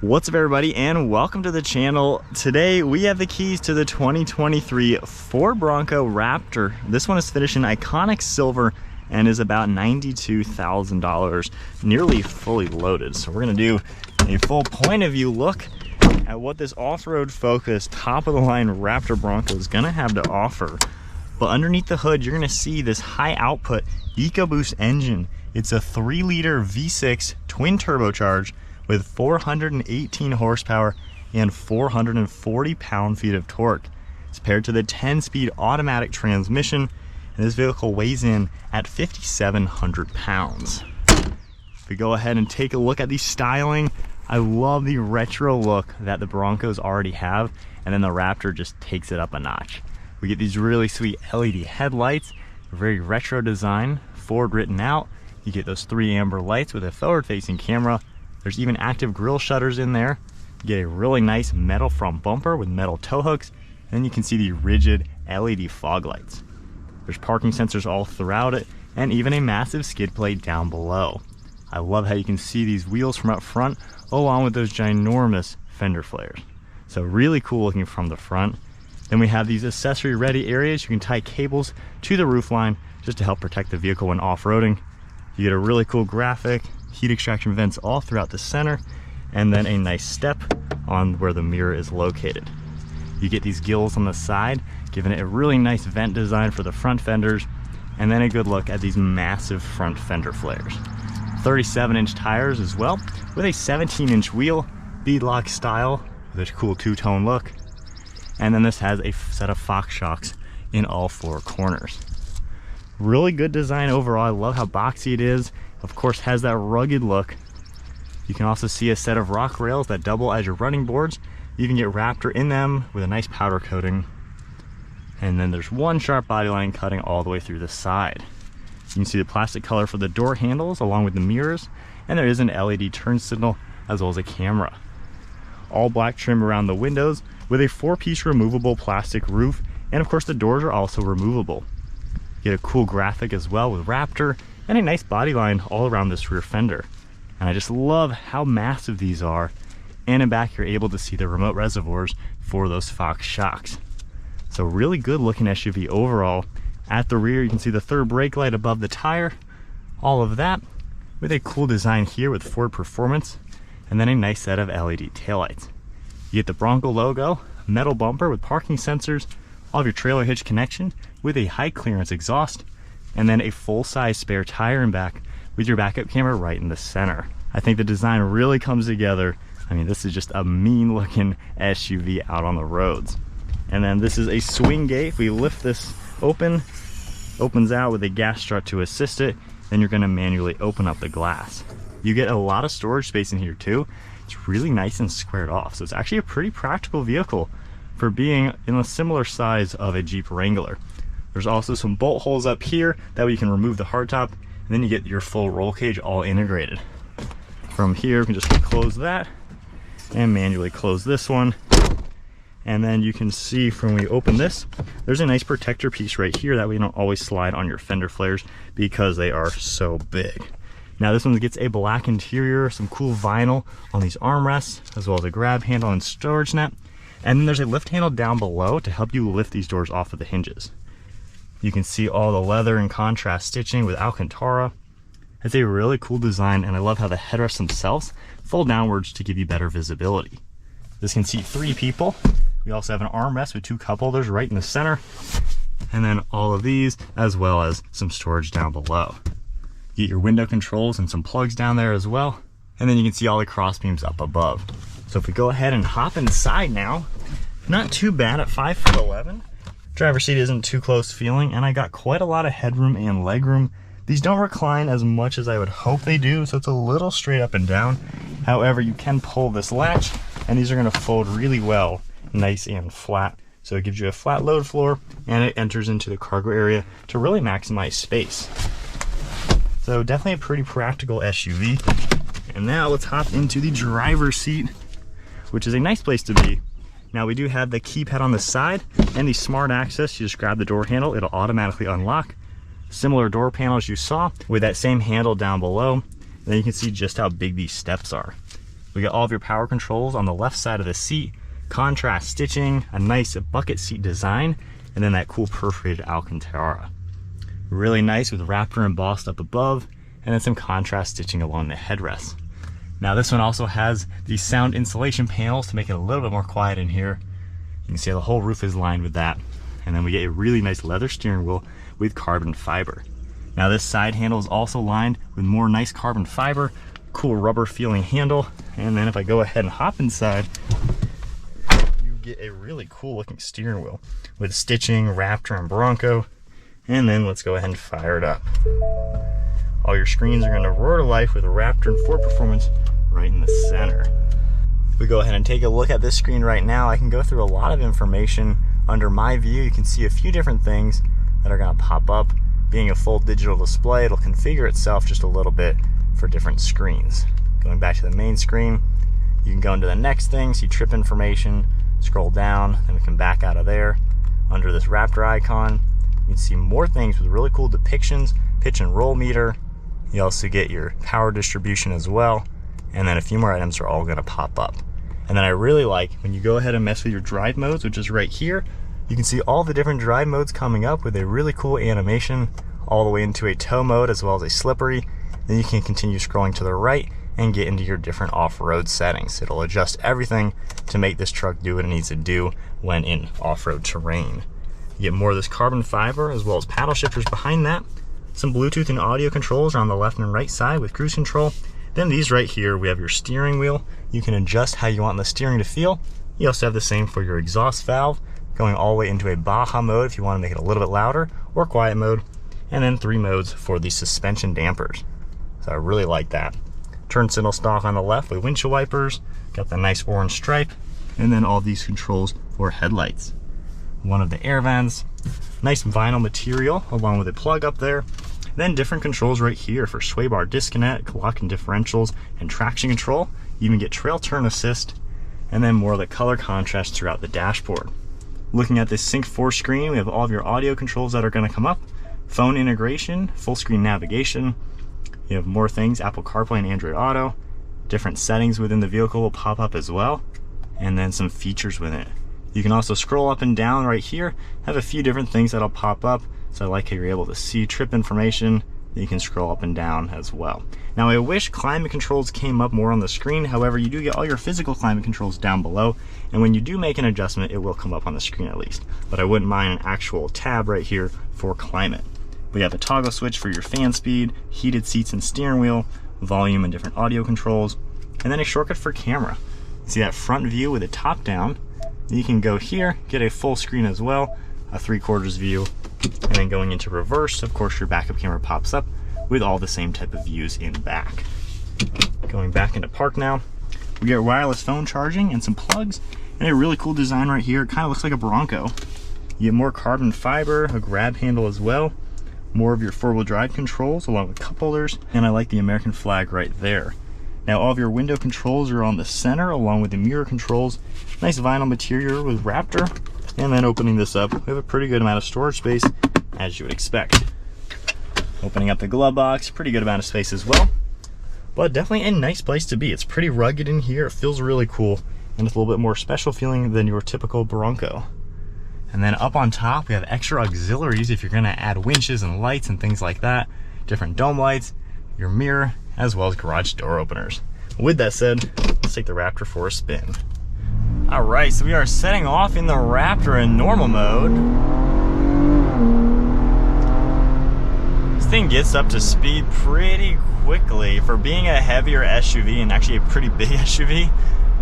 What's up everybody, and welcome to the channel. Today we have the keys to the 2023 Ford Bronco Raptor. This one is finished in iconic silver and is about $92,000, nearly fully loaded. So we're gonna do a full point of view look at what this off-road focused top of the line Raptor Bronco is gonna have to offer. But underneath the hood, you're gonna see this high output EcoBoost engine. It's a 3-liter V6 twin turbocharged with 418 horsepower and 440 pound-feet of torque. It's paired to the 10-speed automatic transmission, and this vehicle weighs in at 5,700 pounds. If we go ahead and take a look at the styling, I love the retro look that the Broncos already have, and then the Raptor just takes it up a notch. We get these really sweet LED headlights, very retro design, Ford written out. You get those 3 amber lights with a forward-facing camera. There's even active grille shutters in there. You get a really nice metal front bumper with metal tow hooks. And then you can see the rigid LED fog lights. There's parking sensors all throughout it, and even a massive skid plate down below. I love how you can see these wheels from up front, along with those ginormous fender flares. So really cool looking from the front. Then we have these accessory ready areas. You can tie cables to the roofline just to help protect the vehicle when off-roading. You get a really cool graphic, heat extraction vents all throughout the center, and then a nice step on where the mirror is located. You get these gills on the side, giving it a really nice vent design for the front fenders, and then a good look at these massive front fender flares. 37-inch tires as well, with a 17-inch wheel, beadlock style, with a cool two-tone look. And then this has a set of Fox shocks in all 4 corners. Really good design overall. I love how boxy it is. Of course, has that rugged look. You can also see a set of rock rails that double as your running boards. You can get Raptor in them with a nice powder coating. And then there's one sharp body line cutting all the way through the side. You can see the plastic color for the door handles along with the mirrors. And there is an LED turn signal as well as a camera. All black trim around the windows with a 4-piece removable plastic roof. And of course, the doors are also removable. You get a cool graphic as well with Raptor and a nice body line all around this rear fender. And I just love how massive these are. And in back, you're able to see the remote reservoirs for those Fox shocks. So really good looking SUV overall. At the rear, you can see the 3rd brake light above the tire. All of that with a cool design here with Ford Performance, and then a nice set of LED taillights. You get the Bronco logo, metal bumper with parking sensors, all of your trailer hitch connection with a high clearance exhaust, and then a full-size spare tire in back with your backup camera right in the center. I think the design really comes together. I mean, this is just a mean looking SUV out on the roads. And then this is a swing gate. If we lift this open, opens out with a gas strut to assist it, then you're gonna manually open up the glass. You get a lot of storage space in here too. It's really nice and squared off. So it's actually a pretty practical vehicle for being in a similar size of a Jeep Wrangler. There's also some bolt holes up here, that way you can remove the hardtop, and then you get your full roll cage all integrated. From here, you can just close that and manually close this one. And then you can see from when we open this, there's a nice protector piece right here, that way you don't always slide on your fender flares because they are so big. Now this one gets a black interior, some cool vinyl on these armrests, as well as a grab handle and storage net. And then there's a lift handle down below to help you lift these doors off of the hinges. You can see all the leather and contrast stitching with alcantara. It's a really cool design, and I love how the headrests themselves fold downwards to give you better visibility. This can seat 3 people. We also have an armrest with 2 cup holders right in the center. And then all of these, as well as some storage down below. You get your window controls and some plugs down there as well. And then you can see all the cross beams up above. So if we go ahead and hop inside now, not too bad at 5'11". Driver's seat isn't too close feeling, and I got quite a lot of headroom and legroom. These don't recline as much as I would hope they do, so it's a little straight up and down. However, you can pull this latch, and these are gonna fold really well, nice and flat. So it gives you a flat load floor, and it enters into the cargo area to really maximize space. So definitely a pretty practical SUV. And now let's hop into the driver's seat, which is a nice place to be. Now we do have the keypad on the side and the smart access. You just grab the door handle, it'll automatically unlock. Similar door panels you saw with that same handle down below. And then you can see just how big these steps are. We got all of your power controls on the left side of the seat, contrast stitching, a nice bucket seat design, and then that cool perforated alcantara. Really nice with Raptor embossed up above, and then some contrast stitching along the headrest. Now this one also has these sound insulation panels to make it a little bit more quiet in here. You can see the whole roof is lined with that. And then we get a really nice leather steering wheel with carbon fiber. Now this side handle is also lined with more nice carbon fiber, cool rubber feeling handle. And then if I go ahead and hop inside, you get a really cool looking steering wheel with stitching, Raptor and Bronco. And then let's go ahead and fire it up. All your screens are gonna roar to life with Raptor and Ford Performance right in the center. If we go ahead and take a look at this screen right now, I can go through a lot of information. Under my view, you can see a few different things that are gonna pop up. Being a full digital display, it'll configure itself just a little bit for different screens. Going back to the main screen, you can go into the next thing, see trip information, scroll down, then we can back out of there. Under this Raptor icon, you can see more things with really cool depictions, pitch and roll meter. You also get your power distribution as well, and then a few more items are all gonna pop up. And then I really like when you go ahead and mess with your drive modes, which is right here, you can see all the different drive modes coming up with a really cool animation all the way into a tow mode as well as a slippery. Then you can continue scrolling to the right and get into your different off-road settings. It'll adjust everything to make this truck do what it needs to do when in off-road terrain. You get more of this carbon fiber as well as paddle shifters behind that. Some Bluetooth and audio controls are on the left and right side with cruise control. Then these right here, we have your steering wheel. You can adjust how you want the steering to feel. You also have the same for your exhaust valve, going all the way into a Baja mode if you want to make it a little bit louder, or quiet mode. And then 3 modes for the suspension dampers. So I really like that. Turn signal stalk on the left with windshield wipers, got the nice orange stripe, and then all these controls for headlights. One of the air vents, nice vinyl material along with a plug up there. Then different controls right here for sway bar disconnect, lock and differentials, and traction control. You even get trail turn assist, and then more of the color contrast throughout the dashboard. Looking at this Sync 4 screen, we have all of your audio controls that are going to come up, phone integration, full screen navigation. You have more things, Apple CarPlay and Android Auto. Different settings within the vehicle will pop up as well, and then some features within it. You can also scroll up and down right here, have a few different things that'll pop up. So I like how you're able to see trip information. You can scroll up and down as well. Now I wish climate controls came up more on the screen. However, you do get all your physical climate controls down below. And when you do make an adjustment, it will come up on the screen at least. But I wouldn't mind an actual tab right here for climate. We have a toggle switch for your fan speed, heated seats and steering wheel, volume and different audio controls, and then a shortcut for camera. See that front view with it top down. You can go here, get a full screen as well, a 3/4 view, and then going into reverse, of course your backup camera pops up with all the same type of views in back. Going back into park now, we get wireless phone charging and some plugs, and a really cool design right here. It kind of looks like a Bronco. You get more carbon fiber, a grab handle as well, more of your 4-wheel drive controls along with cup holders, and I like the American flag right there. Now all of your window controls are on the center along with the mirror controls. Nice vinyl material with Raptor. And then opening this up, we have a pretty good amount of storage space as you would expect. Opening up the glove box, pretty good amount of space as well. But definitely a nice place to be. It's pretty rugged in here, it feels really cool, and it's a little bit more special feeling than your typical Bronco. And then up on top, we have extra auxiliaries if you're gonna add winches and lights and things like that. Different dome lights, your mirror, as well as garage door openers. With that said, let's take the Raptor for a spin. All right, so we are setting off in the Raptor in normal mode. This thing gets up to speed pretty quickly. For being a heavier SUV, and actually a pretty big SUV,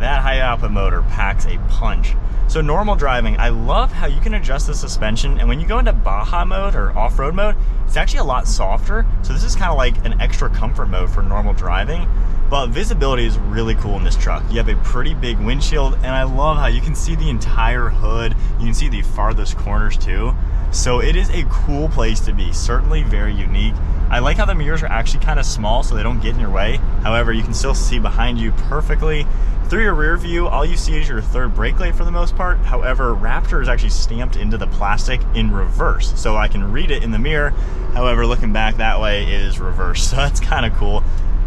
that high output motor packs a punch. So normal driving, I love how you can adjust the suspension, and when you go into Baja mode or off-road mode, it's actually a lot softer. So this is kind of like an extra comfort mode for normal driving. But visibility is really cool in this truck. You have a pretty big windshield, and I love how you can see the entire hood. You can see the farthest corners too. So it is a cool place to be, certainly very unique. I like how the mirrors are actually kind of small so they don't get in your way. However, you can still see behind you perfectly. Through your rear view, all you see is your third brake light for the most part. However, Raptor is actually stamped into the plastic in reverse, so I can read it in the mirror. However, looking back that way is reverse, so that's kind of cool.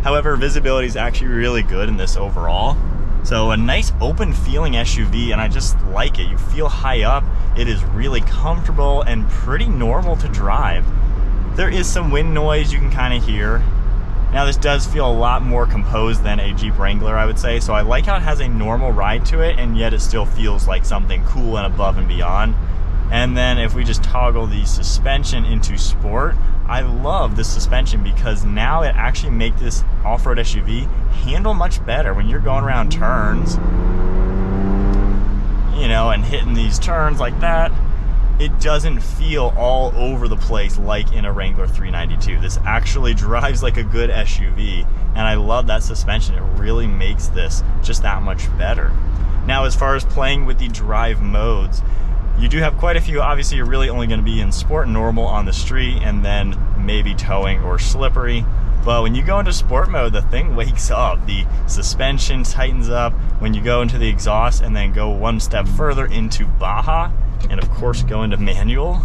However, visibility is actually really good in this overall. So a nice open feeling SUV, and I just like it. You feel high up, it is really comfortable and pretty normal to drive. There is some wind noise you can kind of hear. Now this does feel a lot more composed than a Jeep Wrangler, I would say. So I like how it has a normal ride to it, and yet it still feels like something cool and above and beyond. And then if we just toggle the suspension into sport, I love this suspension because now it actually makes this off-road SUV handle much better when you're going around turns, you know, and hitting these turns like that. It doesn't feel all over the place like in a Wrangler 392. This actually drives like a good SUV, and I love that suspension. It really makes this just that much better. Now, as far as playing with the drive modes, you do have quite a few. Obviously, you're really only going to be in sport and normal on the street, and then maybe towing or slippery. But when you go into sport mode, the thing wakes up. The suspension tightens up when you go into the exhaust, and then go one step further into Baja, and of course go into manual.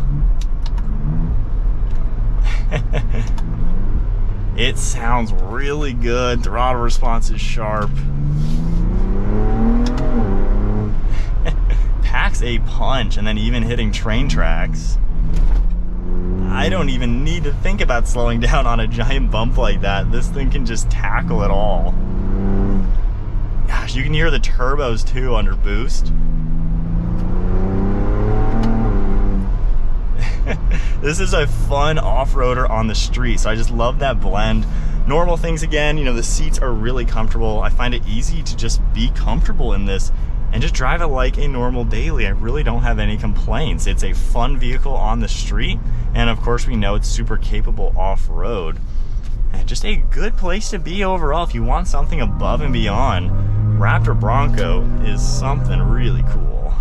It sounds really good. Throttle response is sharp. Packs a punch, and then even hitting train tracks. I don't even need to think about slowing down on a giant bump like that. This thing can just tackle it all. Gosh, you can hear the turbos too under boost. This is a fun off-roader on the street, so I just love that blend. Normal things again, you know, the seats are really comfortable. I find it easy to just be comfortable in this and just drive it like a normal daily. I really don't have any complaints. It's a fun vehicle on the street, and of course we know it's super capable off-road. And just a good place to be overall if you want something above and beyond. Raptor Bronco is something really cool.